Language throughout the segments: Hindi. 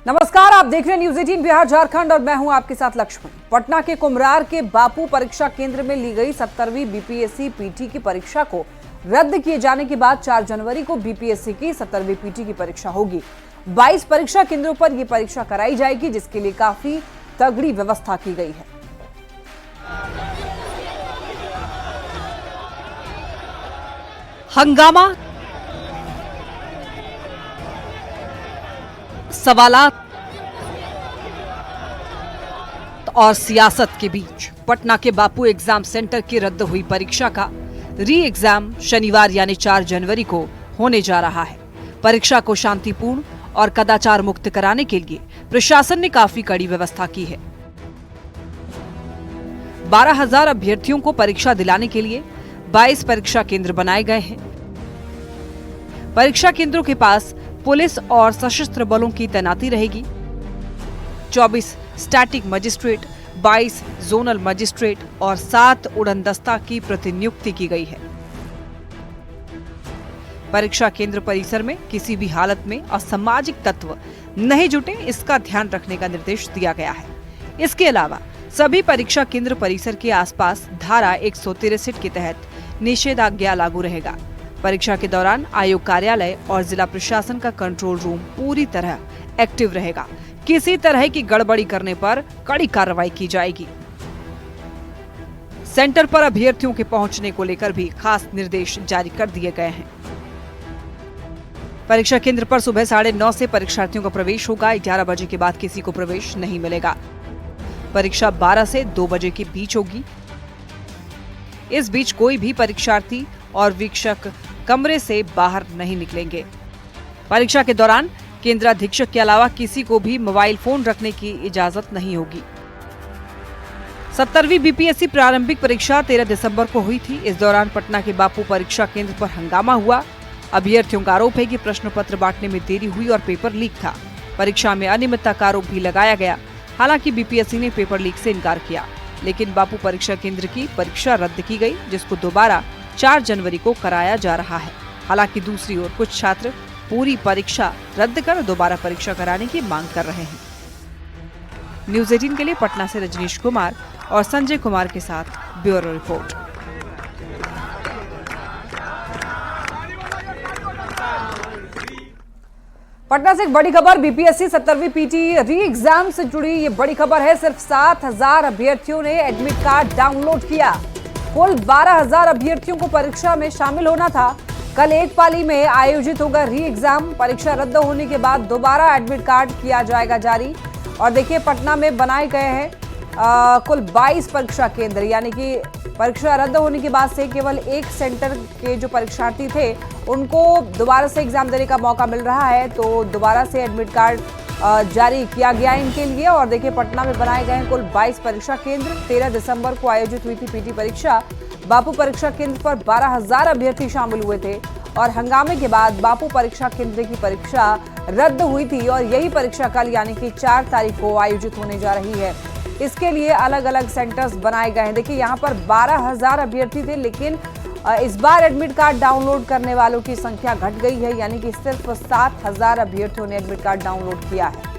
नमस्कार, आप देख रहे हैं न्यूज 18 बिहार झारखंड और मैं हूं आपके साथ लक्ष्मण। पटना के कुम्हरार के बापू परीक्षा केंद्र में ली गई 17वीं बीपीएससी पीटी की परीक्षा को रद्द किए जाने के बाद 4 जनवरी को बीपीएससी की 17वीं पीटी की परीक्षा होगी। 22 परीक्षा केंद्रों पर यह परीक्षा कराई जाएगी, जिसके लिए काफी तगड़ी व्यवस्था की गई है। हंगामा, सवालात और सियासत के बीच पटना के बापू एग्जाम सेंटर की रद्द हुई परीक्षा का री एग्जाम शनिवार यानी 4 जनवरी को होने जा रहा है। परीक्षा को शांतिपूर्ण और कदाचार मुक्त कराने के लिए प्रशासन ने काफी कड़ी व्यवस्था की है। 12,000 अभ्यर्थियों को परीक्षा दिलाने के लिए 22 परीक्षा केंद्र बनाए गए हैं। परीक्षा केंद्रों के पास पुलिस और सशस्त्र बलों की तैनाती रहेगी। 24 स्टैटिक मजिस्ट्रेट, 22 जोनल मजिस्ट्रेट और 7 उड़नदस्ता की प्रतिनियुक्ति की गई है। परीक्षा केंद्र परिसर में किसी भी हालत में असामाजिक तत्व नहीं जुटे, इसका ध्यान रखने का निर्देश दिया गया है। इसके अलावा सभी परीक्षा केंद्र परिसर के आसपास धारा 163 के तहत निषेधाज्ञा लागू रहेगा। परीक्षा के दौरान आयोग कार्यालय और जिला प्रशासन का कंट्रोल रूम पूरी तरह एक्टिव रहेगा। किसी तरह की गड़बड़ी करने पर कड़ी कार्रवाई की जाएगी। सेंटर पर अभ्यर्थियों के पहुंचने को लेकर भी खास निर्देश जारी कर दिए गए हैं। परीक्षा केंद्र पर सुबह 9:30 से परीक्षार्थियों का प्रवेश होगा। 11 बजे के बाद किसी को प्रवेश नहीं मिलेगा। परीक्षा 12 से 2 बजे के बीच होगी। इस बीच कोई भी परीक्षार्थी और वीक्षक कमरे से बाहर नहीं निकलेंगे। परीक्षा के दौरान केंद्राधीक्षक के अलावा किसी को भी मोबाइल फोन रखने की इजाजत नहीं होगी। 17वीं बीपीएससी प्रारंभिक परीक्षा 13 दिसंबर को हुई थी। इस दौरान पटना के बापू परीक्षा केंद्र पर हंगामा हुआ। अभ्यर्थियों का आरोप है कि प्रश्न पत्र बांटने में देरी हुई और पेपर लीक था। परीक्षा में अनियमितता का आरोप भी लगाया गया। हालांकि बीपीएससी ने पेपर लीक से इनकार किया, लेकिन बापू परीक्षा केंद्र की परीक्षा रद्द की गई, जिसको दोबारा 4 जनवरी को कराया जा रहा है। हालांकि दूसरी ओर कुछ छात्र पूरी परीक्षा रद्द कर दोबारा परीक्षा कराने की मांग कर रहे हैं। न्यूज 18 के लिए पटना से रजनीश कुमार और संजय कुमार के साथ ब्यूरो रिपोर्ट। पटना से एक बड़ी खबर, बीपीएससी 17वीं पीटी री एग्जाम से जुड़ी ये बड़ी खबर है। सिर्फ 7,000 अभ्यर्थियों ने एडमिट कार्ड डाउनलोड किया। कुल 12,000 अभ्यर्थियों को परीक्षा में शामिल होना था। कल एक पाली में आयोजित होगा री एग्जाम। परीक्षा रद्द होने के बाद दोबारा एडमिट कार्ड किया जाएगा जारी। और देखिए, पटना में बनाए गए हैं कुल 22 परीक्षा केंद्र, यानी कि परीक्षा रद्द होने के बाद से केवल एक सेंटर के जो परीक्षार्थी थे उनको दोबारा से एग्जाम देने का मौका मिल रहा है। तो दोबारा से एडमिट कार्ड जारी किया गया इनके लिए। और देखिए, पटना में बनाए गए हैं कुल 22 परीक्षा केंद्र। 13 दिसंबर को आयोजित हुई थी पीटी परीक्षा। बापू परीक्षा केंद्र पर 12,000 अभ्यर्थी शामिल हुए थे और हंगामे के बाद बापू परीक्षा केंद्र की परीक्षा रद्द हुई थी और यही परीक्षा कल यानी कि 4 तारीख को आयोजित होने जा रही है। इसके लिए अलग अलग सेंटर्स बनाए गए हैं। देखिए, यहाँ पर 12,000 अभ्यर्थी थे, लेकिन इस बार एडमिट कार्ड डाउनलोड करने वालों की संख्या घट गई है, यानी कि सिर्फ 7,000 अभ्यर्थियों ने एडमिट कार्ड डाउनलोड किया है।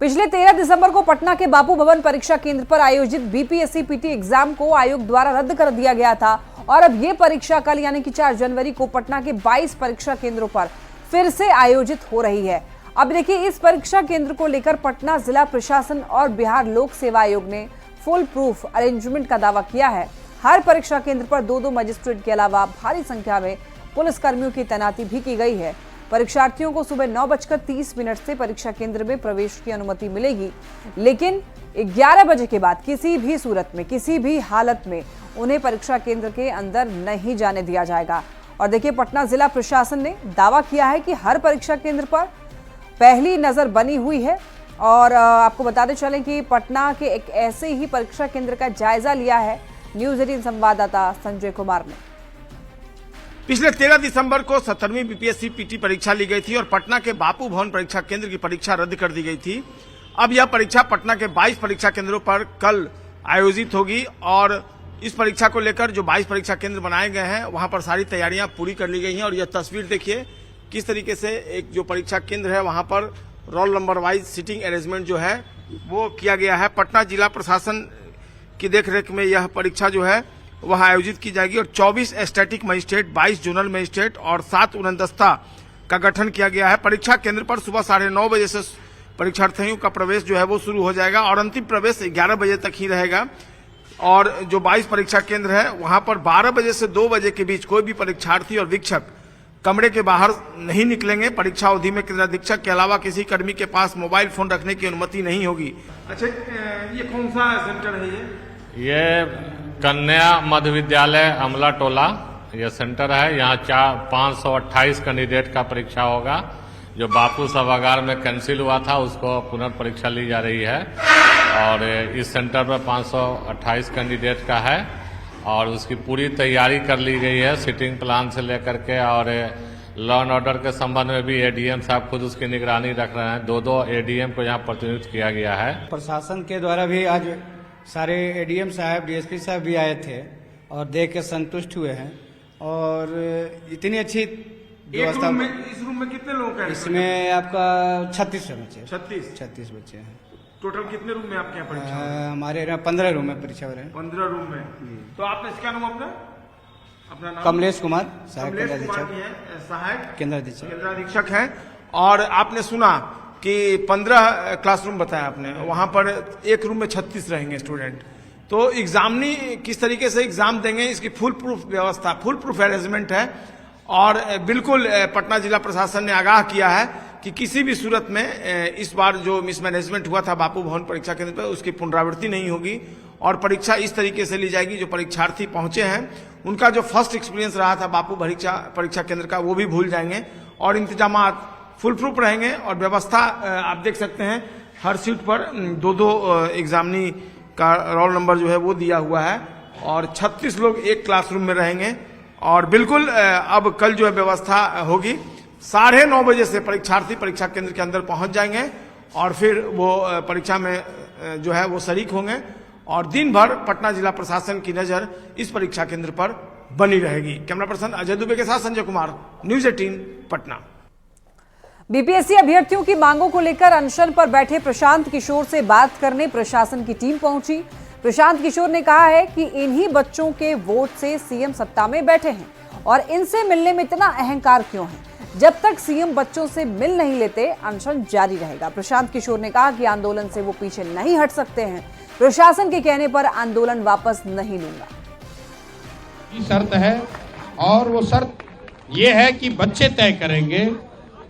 पिछले 13 दिसंबर को पटना के बापू भवन परीक्षा केंद्र पर आयोजित बीपीएससी पीटी एग्जाम को आयोग द्वारा रद्द कर दिया गया था और अब ये परीक्षा कल यानी कि 4 जनवरी को पटना के 22 परीक्षा केंद्रों पर फिर से आयोजित हो रही है। अब देखिए, इस परीक्षा केंद्र को लेकर पटना जिला प्रशासन और बिहार लोक सेवा आयोग ने फुल प्रूफ अरेंजमेंट का दावा किया है। हर परीक्षा केंद्र पर 2-2 मजिस्ट्रेट के अलावा भारी संख्या में पुलिसकर्मियों की तैनाती भी की गई है। परीक्षार्थियों को सुबह 9:30 से परीक्षा केंद्र में प्रवेश की अनुमति मिलेगी, लेकिन 11 बजे के बाद किसी भी सूरत में, किसी भी हालत में उन्हें परीक्षा केंद्र के अंदर नहीं जाने दिया जाएगा। और देखिए, पटना जिला प्रशासन ने दावा किया है कि हर परीक्षा केंद्र पर पहली नजर बनी हुई है। और आपको बताते चलें कि पटना के एक ऐसे ही परीक्षा केंद्र का जायजा लिया है न्यूज 18 संवाददाता संजय कुमार ने। पिछले 13 दिसंबर को 17वीं बीपीएससी पीटी परीक्षा ली गई थी और पटना के बापू भवन परीक्षा केंद्र की परीक्षा रद्द कर दी गई थी। अब यह परीक्षा पटना के 22 परीक्षा केंद्रों पर कल आयोजित होगी और इस परीक्षा को लेकर जो 22 परीक्षा केंद्र बनाए गए हैं वहां पर सारी तैयारियां पूरी कर ली गई हैं और यह तस्वीर देखिए किस तरीके से एक जो परीक्षा केंद्र है वहां पर roll number wise seating arrangement जो है वो किया गया है। पटना जिला प्रशासन की देखरेख में यह परीक्षा जो है वह आयोजित की जाएगी और 24 स्टैटिक मजिस्ट्रेट, 22 जोनल मजिस्ट्रेट और 7 उड़नदस्ता का गठन किया गया है। परीक्षा केंद्र पर सुबह 9:30 बजे से परीक्षार्थियों का प्रवेश जो है वो शुरू हो जाएगा और अंतिम प्रवेश 11 बजे तक ही रहेगा। और जो 22 परीक्षा केंद्र है वहां पर 12 बजे से 2 बजे के बीच कोई भी परीक्षार्थी और वीक्षक कमरे के बाहर नहीं निकलेंगे। परीक्षा अवधि में केंद्राधीक्षक के अलावा किसी कर्मी के पास मोबाइल फोन रखने की अनुमति नहीं होगी। अच्छा, ये कौन सा सेंटर है? ये कन्या मध्य विद्यालय अमला टोला ये सेंटर है। यहाँ 528 कैंडिडेट का परीक्षा होगा। जो बापू सभागार में कैंसिल हुआ था उसको पुनर्परीक्षा ली जा रही है और इस सेंटर पर 528 कैंडिडेट का है और उसकी पूरी तैयारी कर ली गई है सीटिंग प्लान से लेकर के। और लॉ एंड ऑर्डर के संबंध में भी एडीएम साहब खुद उसकी निगरानी रख रहे हैं। 2 एडीएम को यहाँ प्रतिनियुक्त किया गया है। प्रशासन के द्वारा भी आज सारे एडीएम साहब, डीएसपी साहब भी आए थे और देख के संतुष्ट हुए हैं और इतनी अच्छी व्यवस्था। इस रूम में कितने लोग हैं? इसमें आपका 36 बच्चे 36 बच्चे हैं। टोटल कितने रूम में आपके यहाँ परीक्षा? हमारे यहाँ 15 रूम में परीक्षा हो रहे हैं। 15 रूम में। तो आपने इसका नाम अपना नाम? कमलेश कुमार, सहायक केंद्राधीक्षक हैं। और आपने सुना कि 15 क्लासरूम बताया आपने, वहां पर एक रूम में 36 रहेंगे स्टूडेंट। तो एग्जामिनी किस तरीके से एग्जाम देंगे इसकी फुल प्रूफ व्यवस्था, फुल प्रूफ अरेंजमेंट है। और बिल्कुल पटना जिला प्रशासन ने आगाह किया है कि किसी भी सूरत में इस बार जो मिसमैनेजमेंट हुआ था बापू भवन परीक्षा केंद्र पर उसकी पुनरावृत्ति नहीं होगी और परीक्षा इस तरीके से ली जाएगी। जो परीक्षार्थी पहुंचे हैं उनका जो फर्स्ट एक्सपीरियंस रहा था बापू परीक्षा केंद्र का वो भी भूल जाएंगे और इंतजाम फुल प्रूफ रहेंगे। और व्यवस्था आप देख सकते हैं हर सीट पर 2 एग्जामिनी का रोल नंबर जो है वो दिया हुआ है और 36 लोग एक क्लासरूम में रहेंगे। और बिल्कुल अब कल जो है व्यवस्था होगी 9:30 बजे से परीक्षार्थी परीक्षा केंद्र के अंदर पहुंच जाएंगे और फिर वो परीक्षा में जो है वो शरीक होंगे और दिन भर पटना जिला प्रशासन की नजर इस परीक्षा केंद्र पर बनी रहेगी। कैमरा पर्सन अजय दुबे के साथ संजय कुमार, न्यूज 18 पटना। बीपीएससी अभ्यर्थियों की मांगों को लेकर अनशन पर बैठे प्रशांत किशोर से बात करने प्रशासन की टीम पहुंची। प्रशांत किशोर ने कहा है कि इन्हीं बच्चों के वोट से सीएम सत्ता में बैठे हैं और इनसे मिलने में इतना अहंकार क्यों है। जब तक सीएम बच्चों से मिल नहीं लेते अनशन जारी रहेगा। प्रशांत किशोर ने कहा कि आंदोलन से वो पीछे नहीं हट सकते हैं। प्रशासन के कहने पर आंदोलन वापस नहीं लूंगा। शर्त है और वो शर्त ये है कि बच्चे तय करेंगे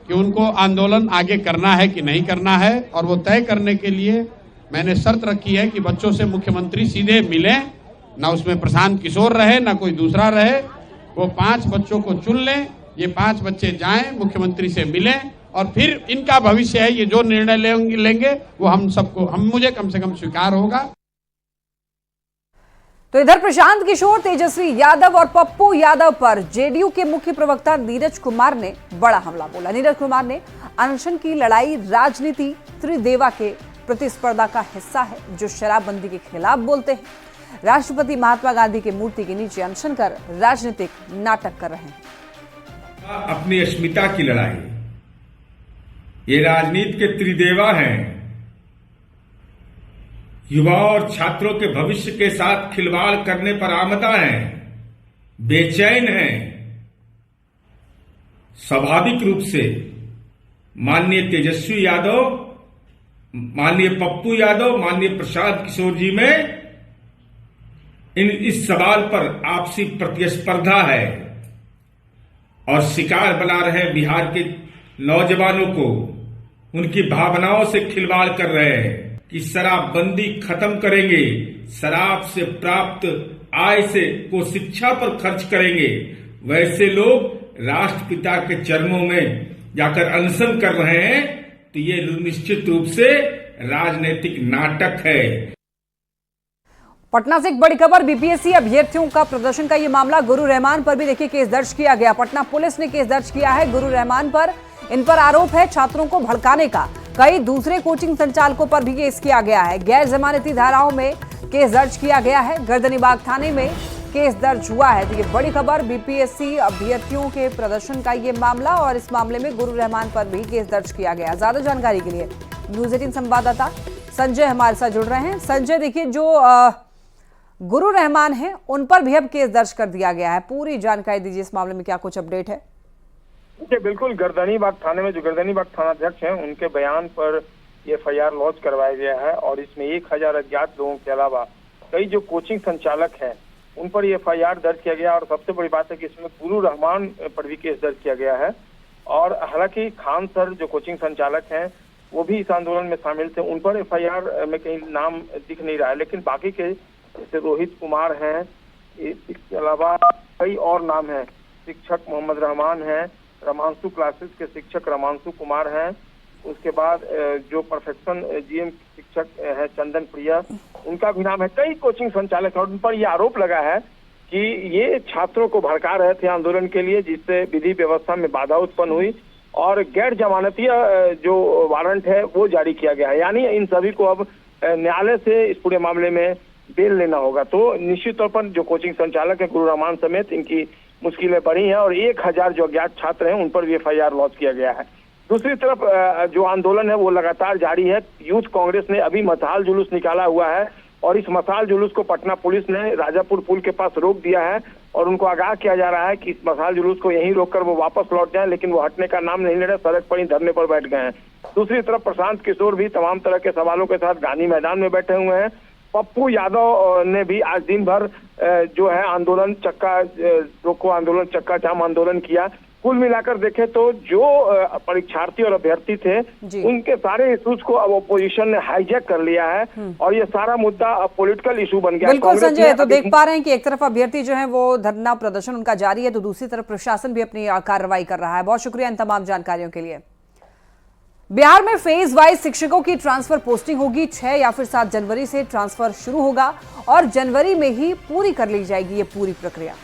कि उनको आंदोलन आगे करना है कि नहीं करना है। और वो तय करने के लिए मैंने शर्त रखी है कि बच्चों से मुख्यमंत्री सीधे मिलें, ना उसमें प्रशांत किशोर रहे ना कोई दूसरा रहे। वो 5 बच्चों को चुन लें, ये 5 बच्चे जाएं मुख्यमंत्री से मिलें और फिर इनका भविष्य है, ये जो निर्णय लेंगे वो मुझे कम से कम स्वीकार होगा। तो इधर प्रशांत किशोर, तेजस्वी यादव और पप्पू यादव पर जेडीयू के मुख्य प्रवक्ता नीरज कुमार ने बड़ा हमला बोला। नीरज कुमार ने अनशन की लड़ाई राजनीति त्रिदेवा के प्रतिस्पर्धा का हिस्सा है जो शराबबंदी के खिलाफ बोलते हैं। राष्ट्रपति महात्मा गांधी की मूर्ति के नीचे अनशन कर राजनीतिक नाटक कर रहे हैं। अपनी अस्मिता की लड़ाई, ये राजनीति के त्रिदेवा हैं। युवाओं और छात्रों के भविष्य के साथ खिलवाड़ करने पर आमदा हैं, बेचैन हैं। स्वाभाविक रूप से माननीय तेजस्वी यादव, माननीय पप्पू यादव, माननीय प्रशांत किशोर जी में इस सवाल पर आपसी प्रतिस्पर्धा है और शिकार बना रहे बिहार के नौजवानों को, उनकी भावनाओं से खिलवाड़ कर रहे हैं कि शराबबंदी खत्म करेंगे, शराब से प्राप्त आय से को शिक्षा पर खर्च करेंगे। वैसे लोग राष्ट्रपिता के चरणों में जाकर अनशन कर रहे हैं, तो ये निश्चित रूप से राजनीतिक नाटक है। पटना से एक बड़ी खबर, बीपीएससी अभ्यर्थियों का प्रदर्शन का ये मामला, गुरु रहमान पर भी देखिए केस दर्ज किया गया। पटना पुलिस ने केस दर्ज किया है गुरु रहमान पर। इन पर आरोप है छात्रों को भड़काने का। कई दूसरे कोचिंग संचालकों पर भी केस किया गया है। गैर जमानती धाराओं में केस दर्ज किया गया है। गर्दनीबाग थाने में केस दर्ज हुआ है। तो ये बड़ी खबर, बीपीएससी अभ्यर्थियों के प्रदर्शन का ये मामला, और इस मामले में गुरु रहमान पर भी केस दर्ज किया गया। ज्यादा जानकारी के लिए न्यूज़ 18 संवाददाता संजय हमारे साथ जुड़ रहे हैं। संजय, देखिए, जो गुरु रहमान हैं उन पर भी अब केस दर्ज कर दिया गया है। पूरी जानकारी दीजिए, इस मामले में क्या कुछ अपडेट है? देखिए, बिल्कुल गर्दनीबाग थाने में जो गर्दनीबाग थानाध्यक्ष हैं उनके बयान पर एफआईआर लॉन्च करवाया गया है, और इसमें 1000 अज्ञात लोगों के अलावा कई जो कोचिंग संचालक हैं उन पर एफआईआर दर्ज किया गया। और सबसे बड़ी बात है कि इसमें गुरु रहमान पर भी केस दर्ज किया गया है। और हालांकि खान सर जो कोचिंग संचालक हैं वो भी इस आंदोलन में शामिल थे, उन पर एफआईआर में कहीं नाम दिख नहीं रहा है, लेकिन बाकी के जैसे रोहित कुमार हैं, इसके अलावा कई और नाम हैं। शिक्षक मोहम्मद रहमान हैं, रमांशु क्लासेस के शिक्षक रमांशु कुमार हैं, उसके बाद जो परफेक्शन जीएम शिक्षक है चंदन प्रिया, उनका भी नाम है। कई कोचिंग संचालक और उन पर यह आरोप लगा है कि ये छात्रों को भड़का रहे थे आंदोलन के लिए, जिससे विधि व्यवस्था में बाधा उत्पन्न हुई और गैर जमानतीय जो वारंट है वो जारी किया गया है। यानी इन सभी को अब न्यायालय से इस पूरे मामले में बेल लेना होगा। तो निश्चित तौर पर जो कोचिंग संचालक है गुरु रहमान समेत इनकी मुश्किलें बढ़ी हैं, और 1000 जो अज्ञात छात्र हैं उन पर भी एफआईआर लॉन्च किया गया है। दूसरी तरफ जो आंदोलन है वो लगातार जारी है। यूथ कांग्रेस ने अभी मशाल जुलूस निकाला हुआ है, और इस मशाल जुलूस को पटना पुलिस ने राजापुर पुल के पास रोक दिया है, और उनको आगाह किया जा रहा है कि इस मशाल जुलूस को यहीं रोककर वो वापस लौट जाएं, लेकिन वो हटने का नाम नहीं ले रहे, सड़क पर ही धरने पर बैठ गए हैं। दूसरी तरफ प्रशांत किशोर भी तमाम तरह के सवालों के साथ गांधी मैदान में बैठे हुए हैं। पप्पू यादव ने भी आज दिन भर जो है आंदोलन चक्का रोको आंदोलन, चक्का जाम आंदोलन किया। कुल मिलाकर देखें तो जो परीक्षार्थी और अभ्यर्थी थे उनके सारे इश्यूज को अब ओपोजिशन ने हाईजैक कर लिया है, और ये सारा मुद्दा अब पॉलिटिकल इशू बन गया। बिल्कुल संजय, तो देख पा रहे हैं कि एक तरफ अभ्यर्थी जो है वो धरना प्रदर्शन उनका जारी है, तो दूसरी तरफ प्रशासन भी अपनी कार्रवाई कर रहा है। बहुत शुक्रिया इन तमाम जानकारियों के लिए। बिहार में फेज वाइज शिक्षकों की ट्रांसफर पोस्टिंग होगी। 6 या फिर 7 जनवरी से ट्रांसफर शुरू होगा, और जनवरी में ही पूरी कर ली जाएगी ये पूरी प्रक्रिया।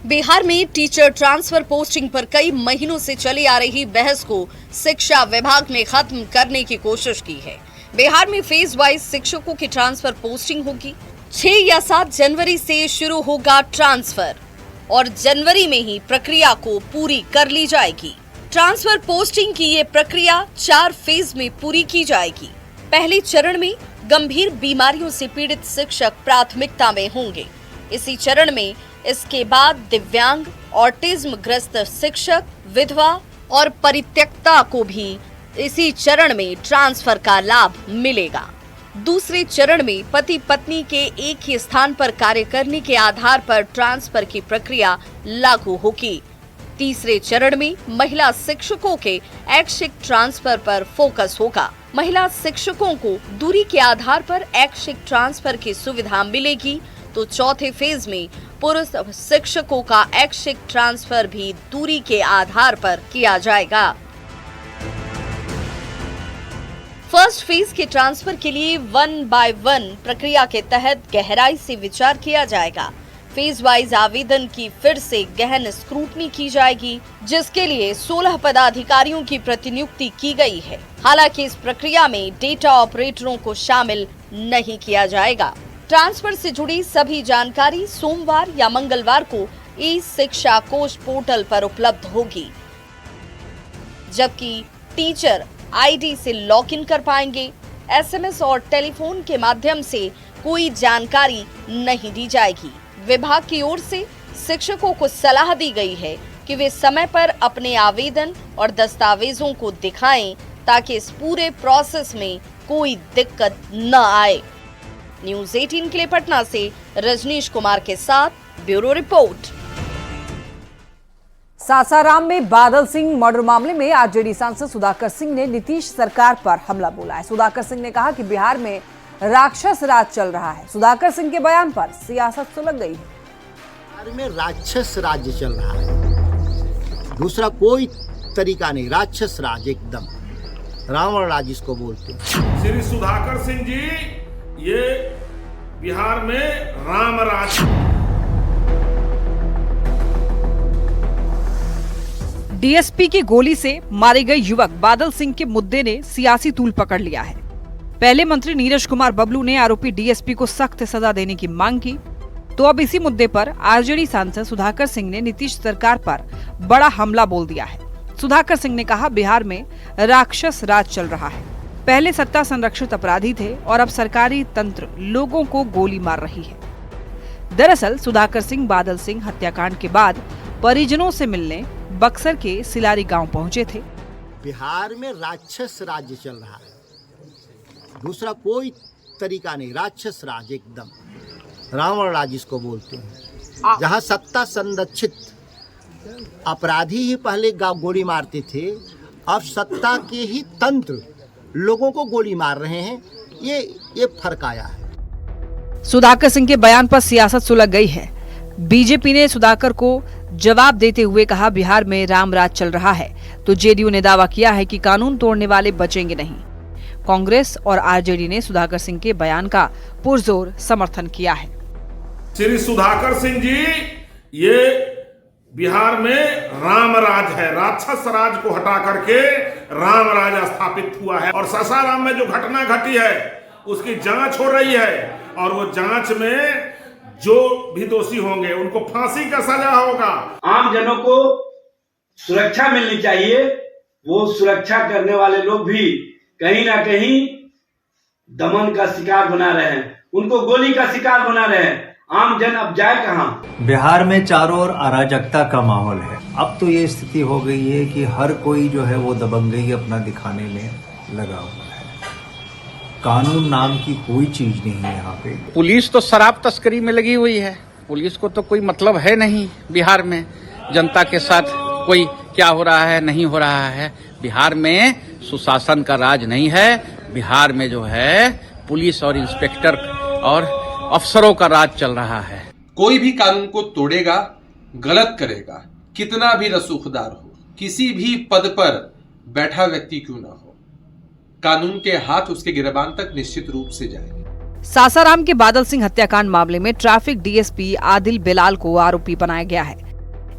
बिहार में टीचर ट्रांसफर पोस्टिंग पर कई महीनों से चली आ रही बहस को शिक्षा विभाग ने खत्म करने की कोशिश की है। बिहार में फेज वाइज शिक्षकों की ट्रांसफर पोस्टिंग होगी। 6 या 7 जनवरी से शुरू होगा ट्रांसफर, और जनवरी में ही प्रक्रिया को पूरी कर ली जाएगी। ट्रांसफर पोस्टिंग की ये प्रक्रिया 4 फेज में पूरी की जाएगी। पहले चरण में गंभीर बीमारियों से पीड़ित शिक्षक प्राथमिकता में होंगे। इसी चरण में इसके बाद दिव्यांग, ऑटिज्म ग्रस्त शिक्षक, विधवा और परित्यक्ता को भी इसी चरण में ट्रांसफर का लाभ मिलेगा। दूसरे चरण में पति पत्नी के एक ही स्थान पर कार्य करने के आधार पर ट्रांसफर की प्रक्रिया लागू होगी। तीसरे चरण में महिला शिक्षकों के ऐच्छिक ट्रांसफर पर फोकस होगा। महिला शिक्षकों को दूरी के आधार पर ऐच्छिक ट्रांसफर की सुविधा मिलेगी। तो चौथे फेज में पुरुष शिक्षकों का ऐच्छिक ट्रांसफर भी दूरी के आधार पर किया जाएगा। फर्स्ट फेज के ट्रांसफर के लिए 1 बाय 1 प्रक्रिया के तहत गहराई से विचार किया जाएगा। फेज वाइज आवेदन की फिर से गहन स्क्रूटनी की जाएगी, जिसके लिए 16 पदाधिकारियों की प्रतिनियुक्ति की गई है। हालांकि इस प्रक्रिया में डेटा ऑपरेटरों को शामिल नहीं किया जाएगा। ट्रांसफर से जुड़ी सभी जानकारी सोमवार या मंगलवार को ई शिक्षा कोश पोर्टल पर उपलब्ध होगी, जबकि टीचर आईडी से लॉगिन कर पाएंगे। एसएमएस और टेलीफोन के माध्यम से कोई जानकारी नहीं दी जाएगी। विभाग की ओर से शिक्षकों को सलाह दी गई है कि वे समय पर अपने आवेदन और दस्तावेजों को दिखाएं, ताकि इस पूरे प्रोसेस में कोई दिक्कत न आए। न्यूज़ 18 के लिए पटना से रजनीश कुमार के साथ ब्यूरो रिपोर्ट। सासाराम में बादल सिंह मर्डर मामले में आरजेडी सांसद सुधाकर सिंह ने नीतीश सरकार पर हमला बोला है। सुधाकर सिंह ने कहा कि बिहार में राक्षस राज चल रहा है। सुधाकर सिंह के बयान पर सियासत सुलग गई है। बिहार में राक्षस राज्य चल रहा है, दूसरा कोई तरीका नहीं। राक्षस राज, एकदम रावण राज इसको बोलते हैं। श्री सुधाकर सिंह जी, ये बिहार में राम राज। डीएसपी की गोली से मारे गए युवक बादल सिंह के मुद्दे ने सियासी तूल पकड़ लिया है। पहले मंत्री नीरज कुमार बबलू ने आरोपी डीएसपी को सख्त सजा देने की मांग की, तो अब इसी मुद्दे पर आरजेडी सांसद सुधाकर सिंह ने नीतीश सरकार पर बड़ा हमला बोल दिया है। सुधाकर सिंह ने कहा, बिहार में राक्षस राज चल रहा है। पहले सत्ता संरक्षित अपराधी थे और अब सरकारी तंत्र लोगों को गोली मार रही है। दरअसल सुधाकर सिंह बादल सिंह हत्याकांड के बाद परिजनों से मिलने बक्सर के सिलारी गांव पहुंचे थे। बिहार में राक्षस राज्य चल रहा है, दूसरा कोई तरीका नहीं। राक्षस राज, एकदम रावण राज इसको बोलते हैं, जहां सत्ता संरक्षित अपराधी ही पहले गोली मारते थे, अब सत्ता के ही तंत्र लोगों को गोली मार रहे हैं। ये फर्क आया है। सुधाकर सिंह के बयान पर सियासत सुलग गई है। बीजेपी ने सुधाकर को जवाब देते हुए कहा, बिहार में राम राज चल रहा है, तो जेडीयू ने दावा किया है कि कानून तोड़ने वाले बचेंगे नहीं। कांग्रेस और आरजेडी ने सुधाकर सिंह के बयान का पुरजोर समर्थन किया है। श्री सुधाकर सिंह जी, ये बिहार में राम राज है, राक्षस राज को हटा करके राम राज स्थापित हुआ है। और सासाराम में जो घटना घटी है उसकी जांच हो रही है, और वो जांच में जो भी दोषी होंगे उनको फांसी का सजा होगा। आम जनों को सुरक्षा मिलनी चाहिए। वो सुरक्षा करने वाले लोग भी कहीं ना कहीं दमन का शिकार बना रहे हैं, उनको गोली का शिकार बना रहे हैं। आम जन अब जाए कहां? बिहार में चारों ओर अराजकता का माहौल है। अब तो ये स्थिति हो गई है कि हर कोई जो है वो दबंगई अपना दिखाने में लगा हुआ है। कानून नाम की कोई चीज नहीं है यहाँ पे। पुलिस तो शराब तस्करी में लगी हुई है। पुलिस को तो कोई मतलब है नहीं बिहार में जनता के साथ कोई क्या हो रहा है नहीं हो रहा है। बिहार में सुशासन का राज नहीं है। बिहार में जो है पुलिस और इंस्पेक्टर और अफसरों का राज चल रहा है। कोई भी कानून को तोड़ेगा, गलत करेगा, कितना भी रसूखदार हो, किसी भी पद पर बैठा व्यक्ति क्यों ना हो, कानून के हाथ उसके गिरबान तक निश्चित रूप से जाएंगे। सासाराम के बादल सिंह हत्याकांड मामले में ट्रैफिक डीएसपी आदिल बेलाल को आरोपी बनाया गया है।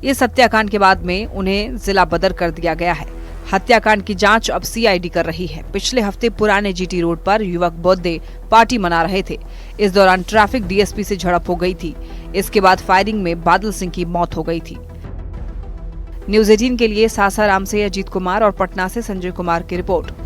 इस हत्याकांड के बाद में उन्हें जिला बदर कर दिया गया है। हत्याकांड की जांच अब सीआईडी कर रही है। पिछले हफ्ते पुराने जीटी रोड पर युवक बर्थडे पार्टी मना रहे थे। इस दौरान ट्रैफिक डीएसपी से झड़प हो गई थी। इसके बाद फायरिंग में बादल सिंह की मौत हो गई थी। न्यूज़ 18 के लिए सासाराम से अजीत कुमार और पटना से संजय कुमार की रिपोर्ट।